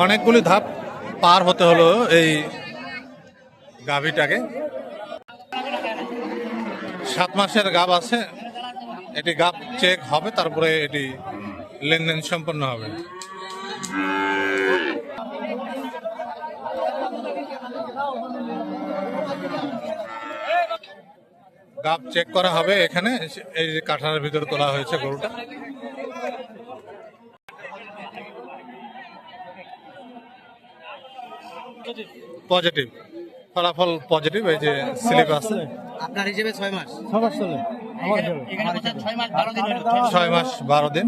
অনেকগুলি ধাপ পার হতে হলো এই গাভীটাকে। 7 মাসের গাব আছে, এটি গাব চেক হবে, তারপরে এটি লেনদেন সম্পন্ন হবে। গাব চেক করা হবে এখানে। এই যে কাঠারের ভিতরে তোলা হয়েছে গরুটা। পজিটিভ, ফলাফল পজিটিভ। এই যে স্লিপ আছে। আপনার হিসেবে 6 মাস 6 মাস চলে। আমার চলে। এখানে বলছেন 6 মাস 12 দিন হলো। 6 মাস 12 দিন।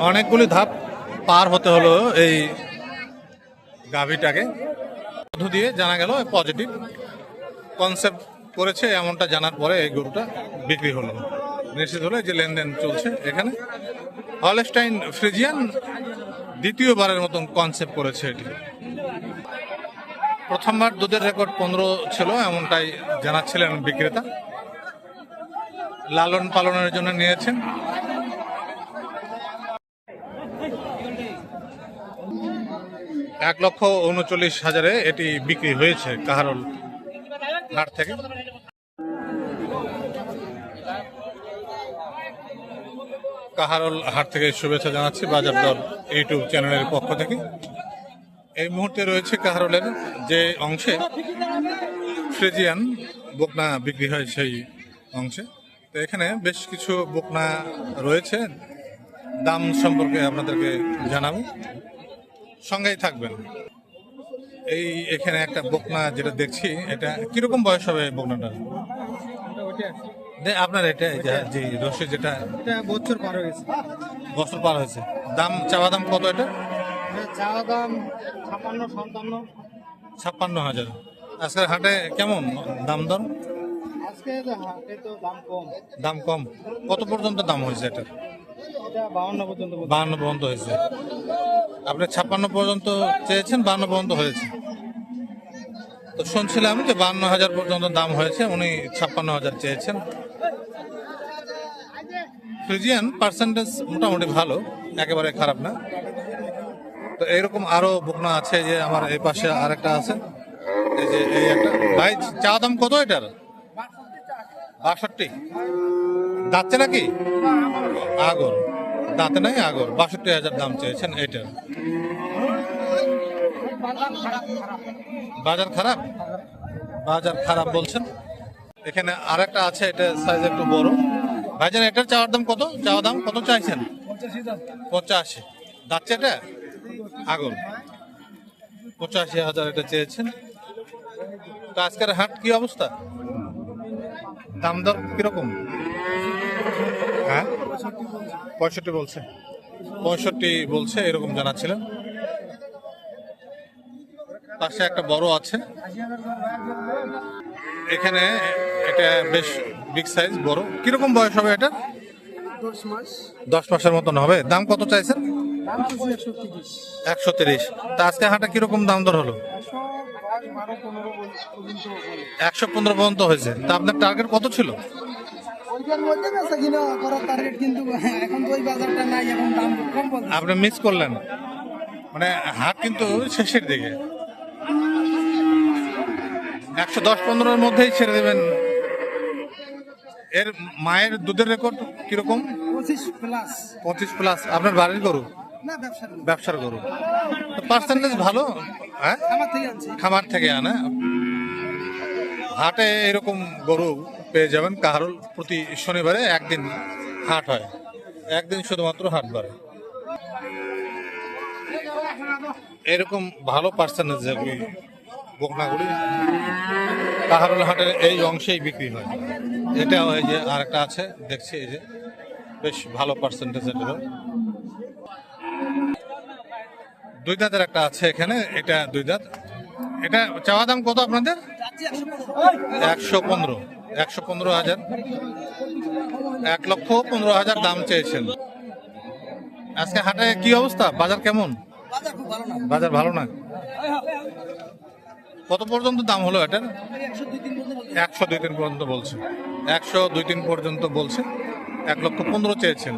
অনেকগুলি ধাপ পার হতে হলো এই গাভীটাকে। মধ্য দিয়ে জানা গেল পজিটিভ কনসেপ্ট করেছে, এমনটা জানার পরে এই গরুটা বিক্রি হলো। নিশ্চিত হলো যে লেনদেন চলছে এখানে। হলস্টাইন ফ্রিজিয়ান দ্বিতীয়বারের মতন কনসেপ্ট করেছে এটি। প্রথমবার দুধের রেকর্ড 15 ছিল, এমনটাই জানাচ্ছিলেন বিক্রেতা। লালন পালনের জন্য নিয়েছেন। $1,39,000 এটি বিক্রি হয়েছে কাহারোল হাট থেকে। কাহারোল হাট থেকে শুভেচ্ছা জানাচ্ছি বাজার দর ইউটিউব চ্যানেলের পক্ষ থেকে। এই মুহূর্তে রয়েছে কাহারোলের যে অংশে ফ্রিজিয়ান বকনা বিক্রি হয় সেই অংশে। তো এখানে বেশ কিছু বকনা রয়েছে, দাম সম্পর্কে আপনাদেরকে জানাবো, সঙ্গেই থাকবেন। এই এখানে একটা বকনা যেটা দেখছি, এটা কিরকম বয়স হবে বকনাটা? আপনার এটা যে রশি যেটা বছর পার হয়েছে। বছর পার হয়েছে। দাম চাওয়া দাম কত এটা? চাওয়া দাম 56-57। 56,000। আজকের হাটে কেমন দাম দর? আজকে হাটে তো দাম কম। দাম কম। কত পর্যন্ত দাম হয়েছে এটা? এটা 52 পর্যন্ত। 52 পর্যন্ত হয়েছে। আপনি 56 পর্যন্ত চেয়েছেন, 52 পর্যন্ত হয়েছে। তো শুনছিলাম যে 52,000 পর্যন্ত দাম হয়েছে, উনি 56,000 চেয়েছেন। ফ্রিজিয়ান পার্সেন্টেজ মোটামুটি ভালো, একেবারে খারাপ না। তো এইরকম আরো বকনা আছে, যে আমার এই পাশে আরেকটা আছে, এই যে এই একটা। ভাই চা দাম কত এটার? 62। দাঁতছে নাকি? আগর দাঁতে নাই, আগর। 62,000 দাম চেয়েছেন এটার। বাজার খারাপ, বাজার খারাপ বলছেন। এখানে আরেকটা আছে, এটা সাইজ একটু বড়। ভাইজান এটার চাওয়ার দাম কত? চাওয়া দাম কত চাইছেন? 85। দাঁতছে এটা? আগর। 85,000 এটা চেয়েছেন। তো আজকের হাট কি অবস্থা? দাম দর কিরকম? হ্যাঁ 65 বলছে। 65 বলছে, এরকম জানাচ্ছিলেন। পাশে একটা বড় আছে এখানে, এটা বেশ বিগ সাইজ, বড়। কিরকম বয়স হবে এটা? 10 মাস। 10 মাসের মতন হবে। দাম কত চাইছেন? দাম 130। 130। তা আজকে হাটে কিরকম দাম দর হলো? 115 পর্যন্ত হয়েছে। তা আপনার টার্গেট কত ছিল? ওইটার মধ্যে বেচা কিনা করার টার্গেট, কিন্তু এখন তো ওই বাজারটা নাই, এখন দাম কম বলছে। আপনি মিস করলেন, মানে হাট কিন্তু শেষের দিকে। 110-15-র মধ্যেই ছেড়ে দেবেন। এর মায়ের দুধের রেকর্ড কিরকম? 25+। 25+। আপনার বাড়ির গরু? না, ব্যবসা না। ব্যবসার গরু। পার্সেন্টেজ ভালো। হ্যাঁ, আমার থেকে আনছি। খামার থেকে আনা। হাটে এরকম গরু পেয়ে যাবেন। কাহারোল প্রতি শনিবারে একদিন হাট হয়, একদিন শুধুমাত্র হাট বাড়ে। এরকম ভালো পার্সেন্টেজ বকনাগুলি কাহারোল হাটের এই অংশেই বিক্রি হয়। এটা ওই যে আরেকটা আছে দেখছি, এই যে বেশ ভালো পার্সেন্টেজ। এটারও 2 দাঁতের একটা আছে এখানে, এটা 2 দাঁত। এটা চাওয়া দাম কত আপনাদের? 115। 115,000। 1,15,000 দাম চেয়েছেন। আজকে হাটে কি অবস্থা? বাজার কেমন? বাজার খুব ভালো না। বাজার ভালো না। কত পর্যন্ত দাম হলো এটার? 102-3 102-3 পর্যন্ত বলছে। 102-3 পর্যন্ত বলছে। 1,15,000 চেয়েছেন।